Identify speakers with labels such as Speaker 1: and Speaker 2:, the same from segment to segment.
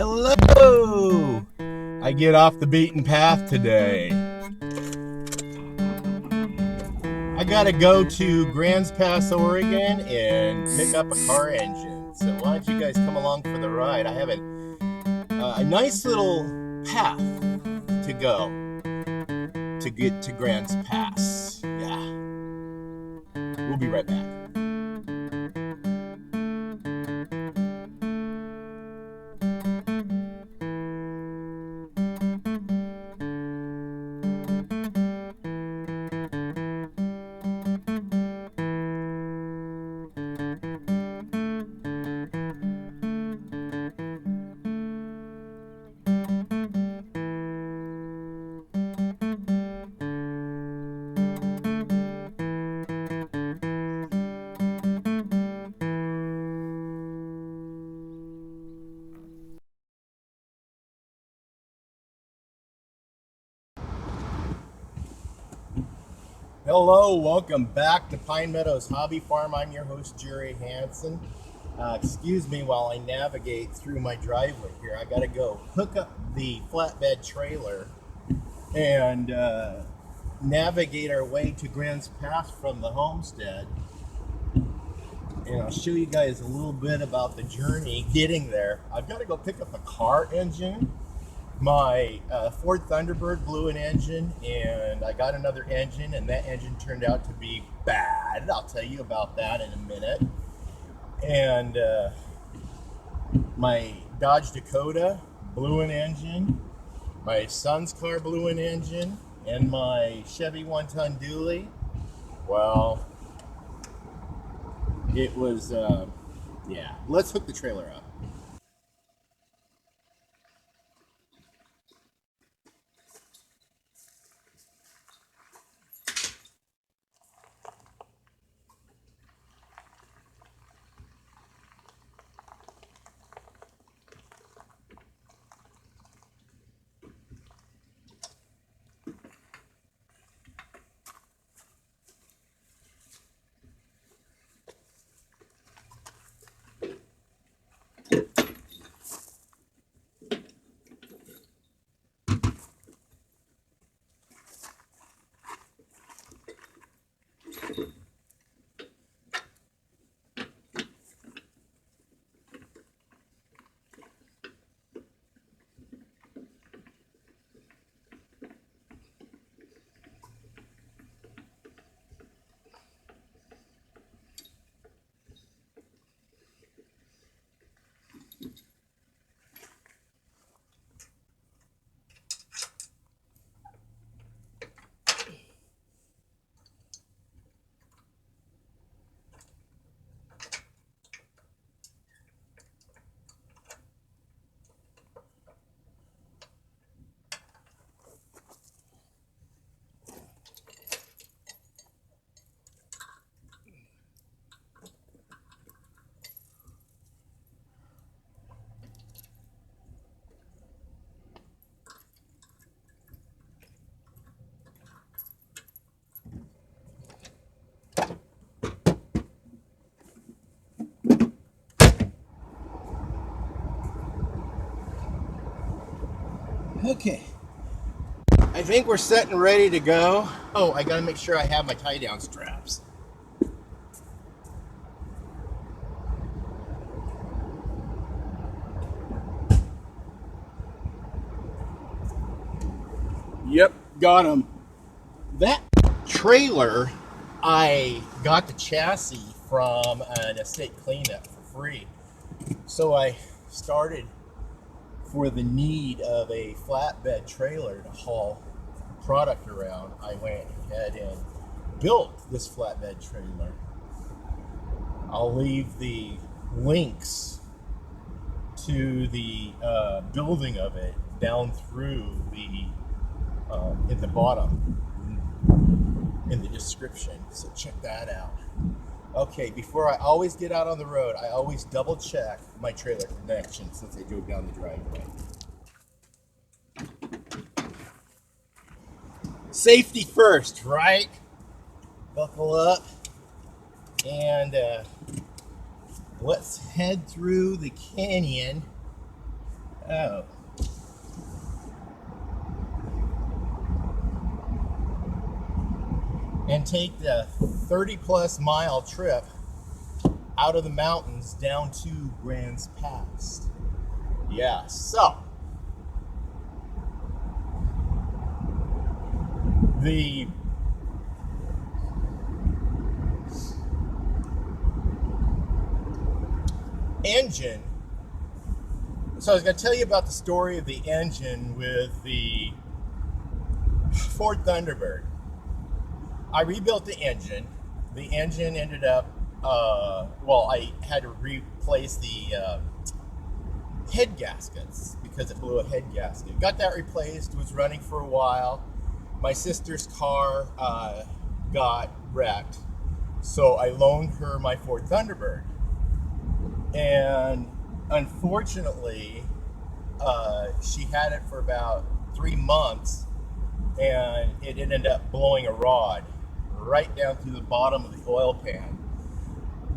Speaker 1: Hello! I get off the beaten path today. I gotta go to Grants Pass, Oregon and pick up a car engine. So why don't you guys come along for the ride? I have a nice little path to go to get to Grants Pass. Yeah. We'll be right back. Hello, welcome back to Pine Meadows Hobby Farm. I'm your host, Jerry Hansen. Excuse me while I navigate through my driveway here. I gotta go hook up the flatbed trailer and navigate our way to Grants Pass from the Homestead. And I'll show you guys a little bit about the journey getting there. I've got to go pick up a car engine. My Ford Thunderbird blew an engine, and I got another engine, and that engine turned out to be bad. I'll tell you about that in a minute. And my Dodge Dakota blew an engine. My son's car blew an engine, and my Chevy one-ton dually. Well, it was, yeah. Let's hook the trailer up. Okay, I think we're set and ready to go. Oh, I gotta make sure I have my tie-down straps. Yep, got them. That trailer, I got the chassis from an estate cleanup for free. So I started for the need of a flatbed trailer to haul product around. I went ahead and built this flatbed trailer. I'll leave the links to the building of it down through the in the bottom in the description, so check that out. Okay, before I always get out on the road, I always double check my trailer connection since I drove down the driveway. Safety first, right? Buckle up and let's head through the canyon Oh. And take the 30-plus mile trip out of the mountains down to Grants Pass. Yeah, so the engine. So I was going to tell you about the story of the engine with the Ford Thunderbird. I rebuilt the engine. The engine ended up, I had to replace the head gaskets because it blew a head gasket. Got that replaced, was running for a while. My sister's car got wrecked, so I loaned her my Ford Thunderbird. And unfortunately, she had it for about 3 months, and it ended up blowing a rod right down through the bottom of the oil pan.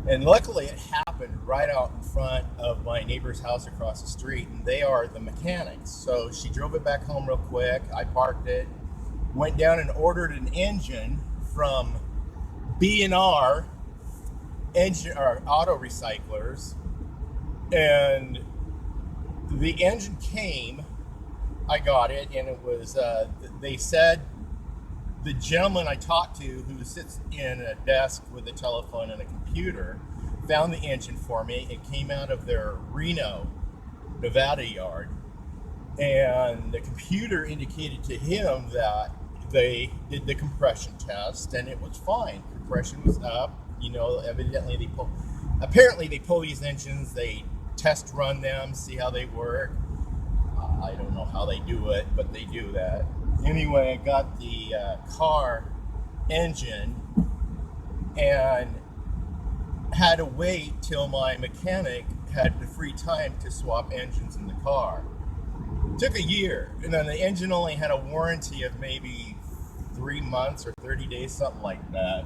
Speaker 1: And luckily it happened right out in front of my neighbor's house across the street, and they are the mechanics. So she drove it back home real quick. I parked it, went down and ordered an engine from B&R engine or auto recyclers, and the engine came. I got it, and it was they said the gentleman I talked to, who sits in a desk with a telephone and a computer, found the engine for me. It came out of their Reno, Nevada yard, and the computer indicated to him that they did the compression test and it was fine. Compression was up. Evidently apparently they pull these engines, they test run them, see how they work. I don't know how they do it, but they do that. Anyway, I got the car engine and had to wait till my mechanic had the free time to swap engines in the car. It took a year, and then the engine only had a warranty of maybe 3 months or 30 days, something like that.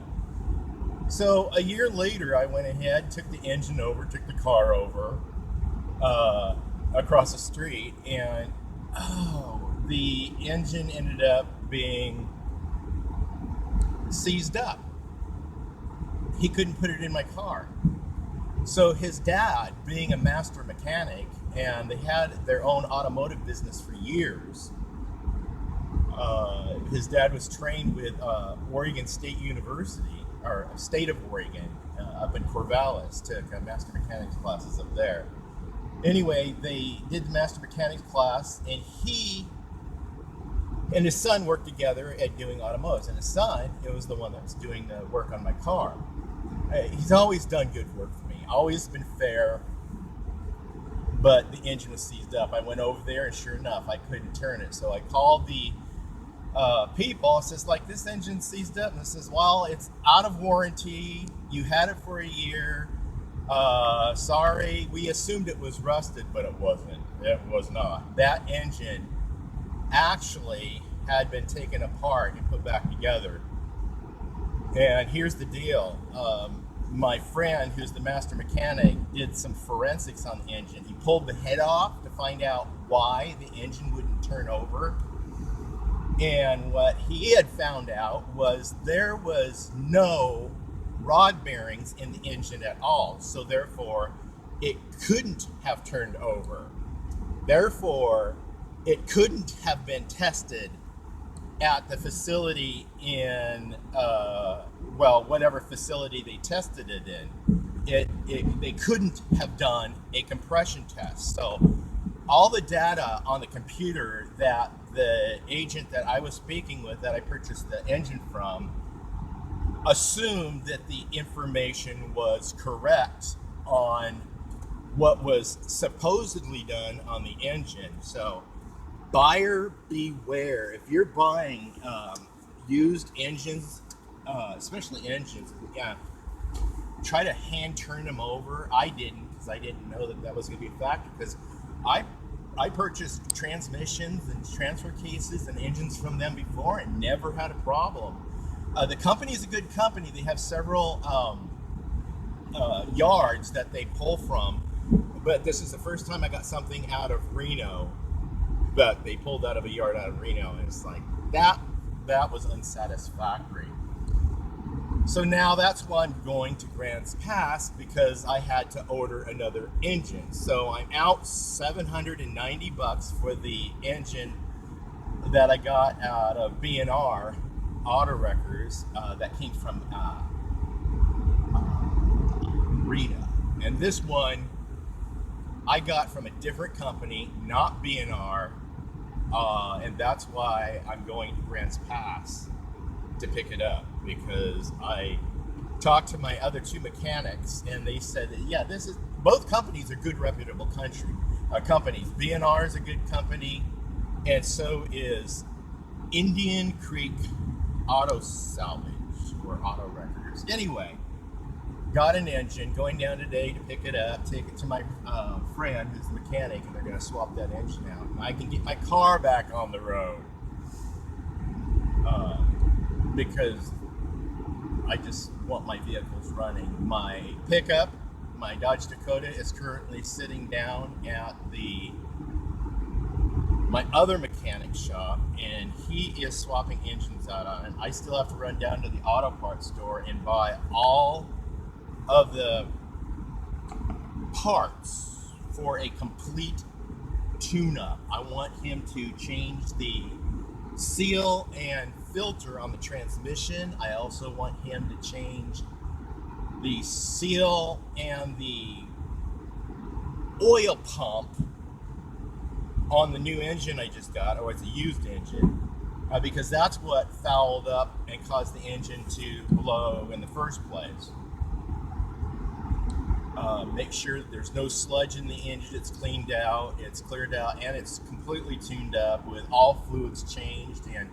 Speaker 1: So a year later, I went ahead, took the engine over, took the car over across the street, and the engine ended up being seized up. He couldn't put it in my car. So his dad, being a master mechanic, and they had their own automotive business for years. His dad was trained with Oregon State University, or State of Oregon, up in Corvallis, took master mechanics classes up there. Anyway, they did the master mechanics class, and he and his son worked together at doing automotives. And his son, it was the one that was doing the work on my car. He's always done good work for me, always been fair, but the engine was seized up. I went over there, and sure enough, I couldn't turn it. So I called the people and says, like, this engine's seized up. And it says, well, it's out of warranty. You had it for a year. Sorry, we assumed it was rusted, but it wasn't. It was not. That engine actually had been taken apart and put back together. And here's the deal. My friend, who's the master mechanic, did some forensics on the engine. He pulled the head off to find out why the engine wouldn't turn over. And what he had found out was there was no rod bearings in the engine at all. So therefore, it couldn't have turned over. Therefore, it couldn't have been tested at the facility in, whatever facility they tested it in. They couldn't have done a compression test. So all the data on the computer that the agent that I was speaking with, that I purchased the engine from, assumed that the information was correct on what was supposedly done on the engine. So buyer beware. If you're buying used engines, especially engines, try to hand turn them over. I didn't, because I didn't know that was going to be a factor, because I purchased transmissions and transfer cases and engines from them before and never had a problem. The company is a good company. They have several yards that they pull from, But this is the first time I got something out of Reno, but they pulled out of a yard out of Reno, and it's like that was unsatisfactory. So now that's why I'm going to Grants Pass, because I had to order another engine. So I'm out $790 for the engine that I got out of B&R Auto Wreckers that came from Reno. And this one I got from a different company, not B&R, and that's why I'm going to Grants Pass to pick it up, because I talked to my other two mechanics and they said that, yeah, both companies are good, reputable companies. B&R is a good company, and so is Indian Creek Auto Salvage or Auto Wreckers. Anyway, got an engine, going down today to pick it up, take it to my friend who's a mechanic, and they're going to swap that engine out, and I can get my car back on the road. Because I just want my vehicles running. My pickup, my Dodge Dakota, is currently sitting down at my other mechanic shop, and he is swapping engines out on it. I still have to run down to the auto parts store and buy all of the parts for a complete tune-up. I want him to change the seal and filter on the transmission. I also want him to change the seal and the oil pump on the new engine I just got, or it's a used engine, because that's what fouled up and caused the engine to blow in the first place. Make sure that there's no sludge in the engine, it's cleaned out, it's cleared out, and it's completely tuned up with all fluids changed, and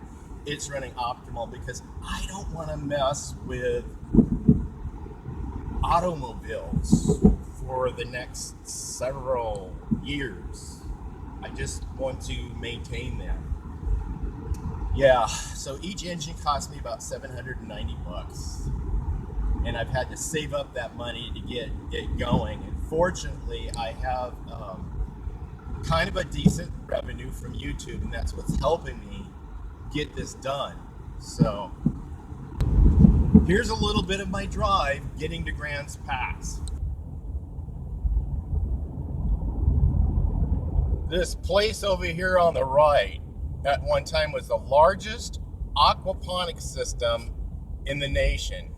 Speaker 1: it's running optimal, because I don't want to mess with automobiles for the next several years. I just want to maintain them. Yeah, so each engine cost me about $790. And I've had to save up that money to get it going. And fortunately, I have kind of a decent revenue from YouTube, and that's what's helping me get this done. So here's a little bit of my drive getting to Grants Pass. This place over here on the right at one time was the largest aquaponics system in the nation.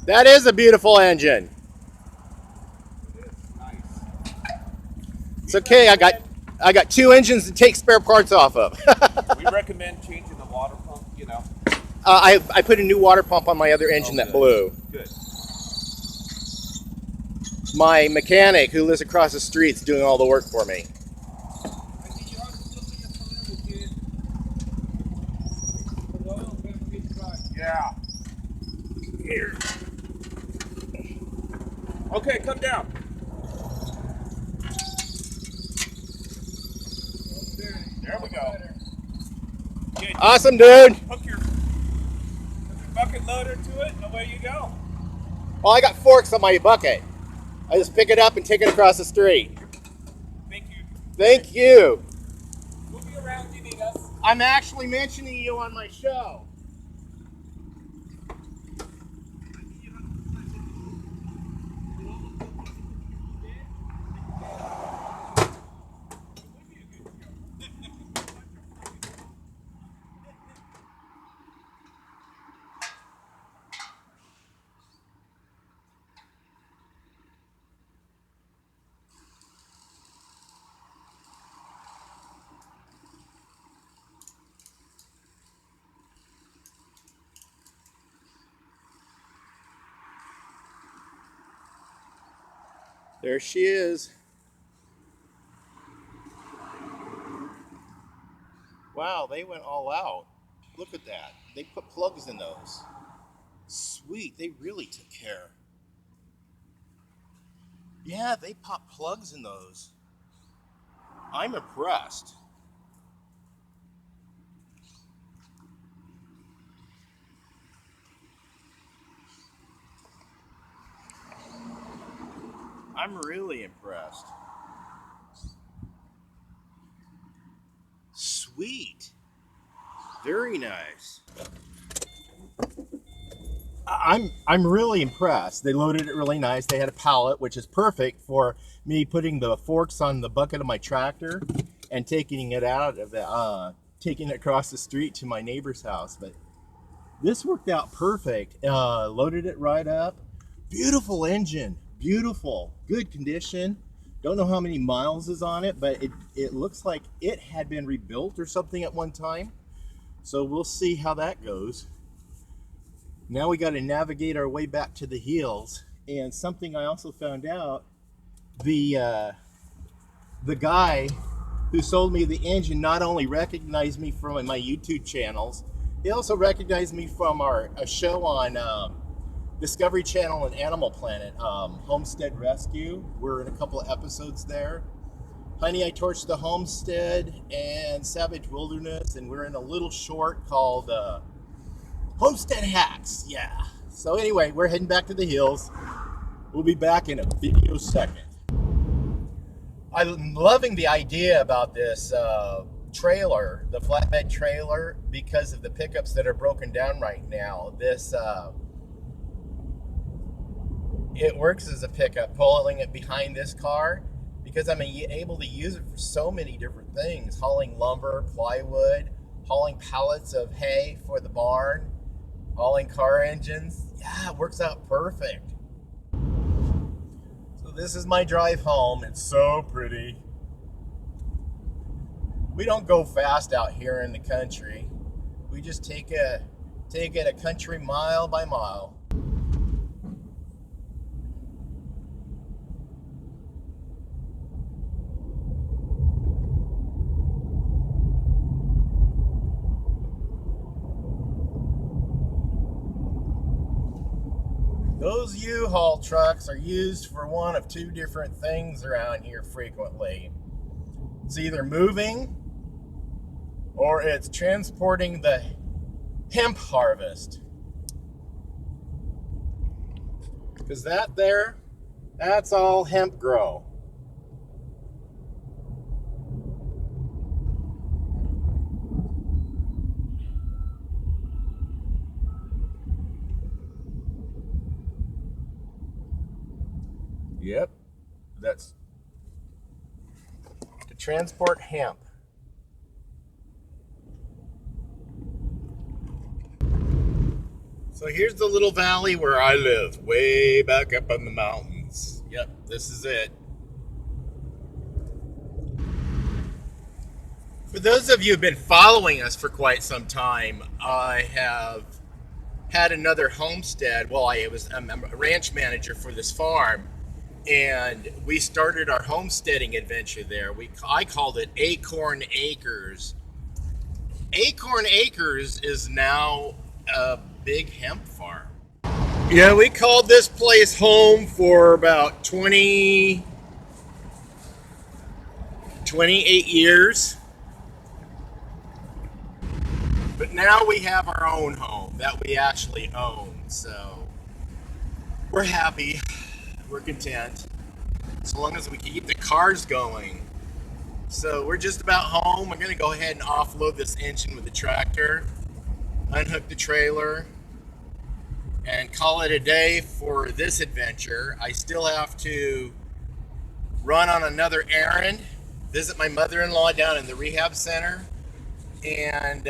Speaker 1: That is a beautiful engine.
Speaker 2: It is nice.
Speaker 1: It's okay. I got 2 engines to take spare parts off of.
Speaker 2: We recommend changing the water pump, you know.
Speaker 1: I put a new water pump on my other engine that blew.
Speaker 2: Good.
Speaker 1: My mechanic who lives across the street is doing all the work for me.
Speaker 2: Yeah. Here. Okay, come down. There we go. Okay,
Speaker 1: Awesome, dude.
Speaker 2: hook your bucket loader to it, and away you go.
Speaker 1: Well, I got forks on my bucket. I just pick it up and take it across the street.
Speaker 2: Thank you.
Speaker 1: Thank you.
Speaker 2: We'll be around if you need us.
Speaker 1: I'm actually mentioning you on my show. There she is. Wow, they went all out. Look at that. They put plugs in those. Sweet, they really took care. Yeah, they popped plugs in those. I'm impressed. I'm really impressed. Sweet. Very nice. I'm really impressed. They loaded it really nice. They had a pallet, which is perfect for me putting the forks on the bucket of my tractor and taking it out of the taking it across the street to my neighbor's house. But this worked out perfect. Loaded it right up. Beautiful engine. Beautiful. Good condition. Don't know how many miles is on it, but it looks like it had been rebuilt or something at one time. So we'll see how that goes. Now we got to navigate our way back to the hills. And something I also found out, the guy who sold me the engine not only recognized me from my YouTube channels, he also recognized me from a show on Discovery Channel and Animal Planet, Homestead Rescue. We're in a couple of episodes there. Honey, I Torched the Homestead and Savage Wilderness, and we're in a little short called Homestead Hacks. Yeah. So anyway, we're heading back to the hills. We'll be back in a video second. I'm loving the idea about this trailer, the flatbed trailer, because of the pickups that are broken down right now. This it works as a pickup, pulling it behind this car, because I'm able to use it for so many different things: hauling lumber, plywood, hauling pallets of hay for the barn, hauling car engines. Yeah, it works out perfect. So this is my drive home. It's so pretty. We don't go fast out here in the country. We just take it a country mile by mile. Those U-Haul trucks are used for one of 2 different things around here frequently. It's either moving or it's transporting the hemp harvest. Because that's all hemp grow. Yep, that's to transport hemp. So here's the little valley where I live, way back up in the mountains. Yep, this is it. For those of you who've been following us for quite some time, I have had another homestead. Well, I'm a ranch manager for this farm, and we started our homesteading adventure there. I called it Acorn Acres. Acorn Acres is now a big hemp farm. Yeah, we called this place home for about 28 years. But now we have our own home that we actually own. So we're happy. We're content. As long as we keep the cars going. So we're just about home. I'm going to go ahead and offload this engine with the tractor, unhook the trailer, and call it a day for this adventure. I still have to run on another errand, visit my mother-in-law down in the rehab center, and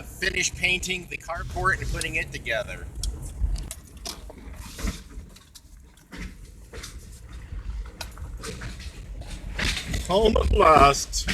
Speaker 1: finish painting the carport and putting it together. Home at last.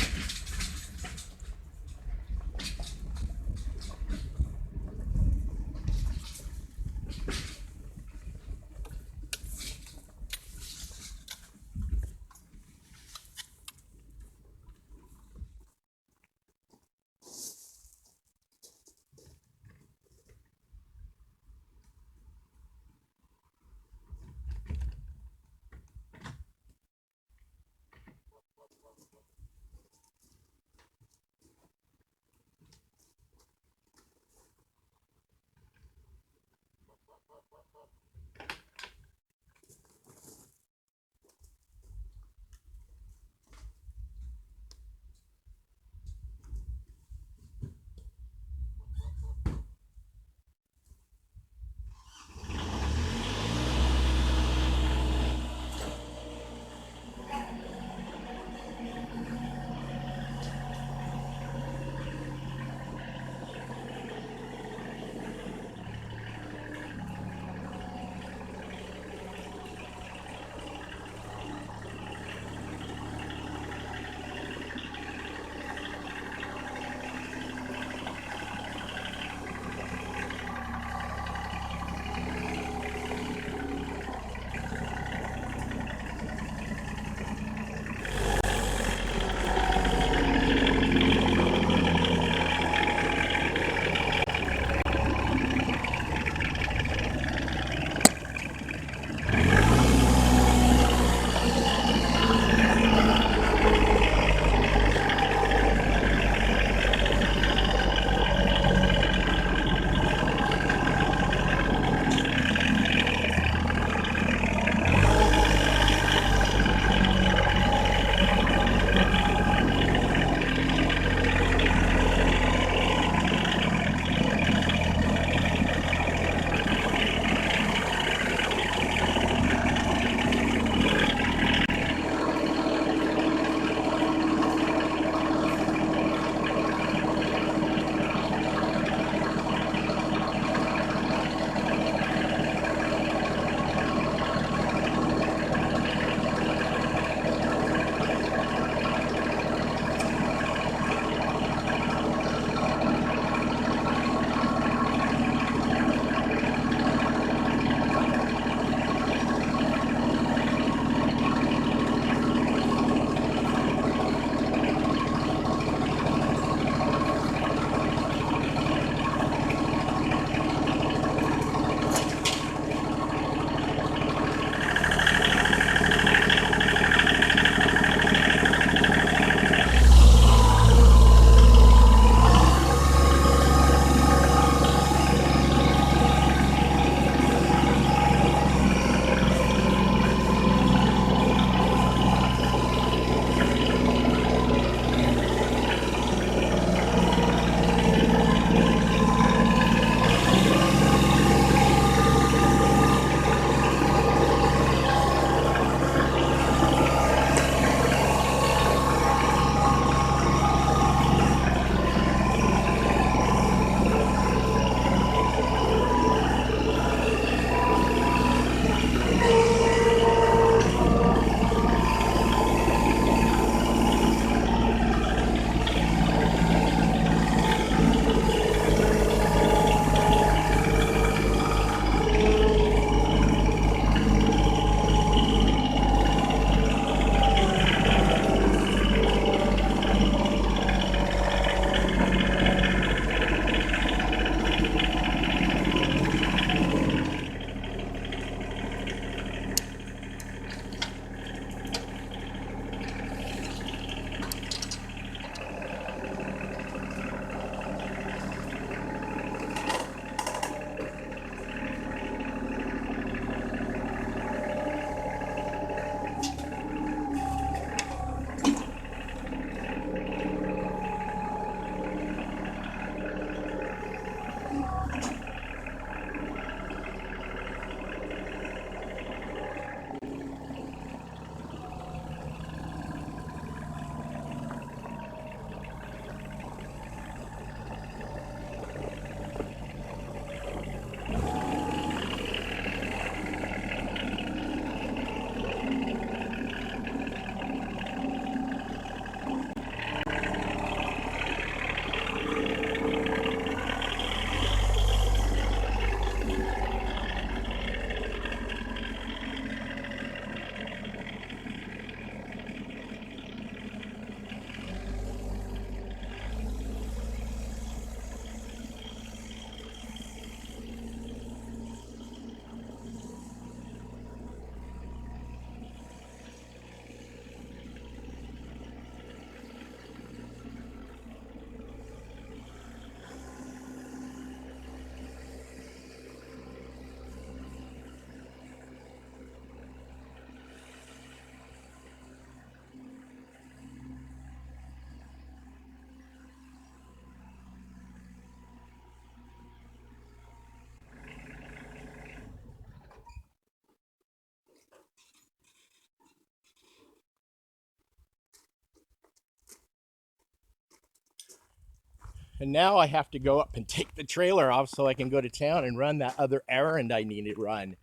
Speaker 1: And now I have to go up and take the trailer off so I can go to town and run that other errand I need to run.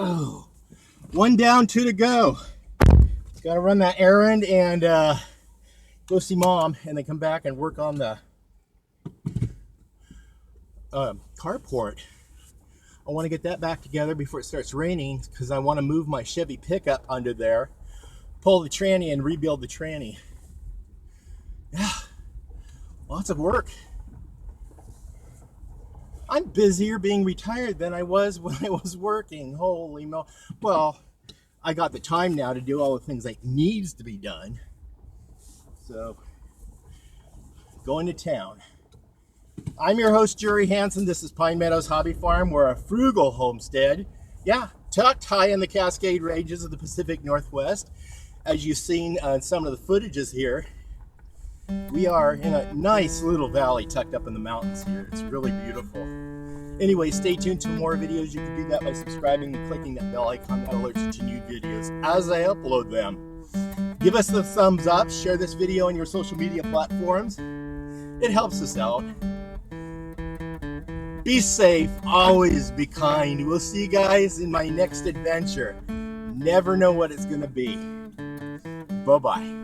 Speaker 1: Oh, one down, two to go. Got to run that errand and go see Mom, and then come back and work on the carport. I want to get that back together before it starts raining because I want to move my Chevy pickup under there, pull the tranny, and rebuild the tranny. Yeah, lots of work. I'm busier being retired than I was when I was working. Holy mo! Well, I got the time now to do all the things that needs to be done. So, going to town. I'm your host, Jerry Hansen. This is Pine Meadows Hobby Farm. We're a frugal homestead. Yeah, tucked high in the Cascade Ranges of the Pacific Northwest. As you've seen on some of the footages here, we are in a nice little valley tucked up in the mountains here. It's really beautiful. Anyway, stay tuned to more videos. You can do that by subscribing and clicking that bell icon that alerts you to new videos as I upload them. Give us the thumbs up, share this video on your social media platforms. It helps us out. Be safe, always be kind. We'll see you guys in my next adventure. Never know what it's going to be. Bye-bye.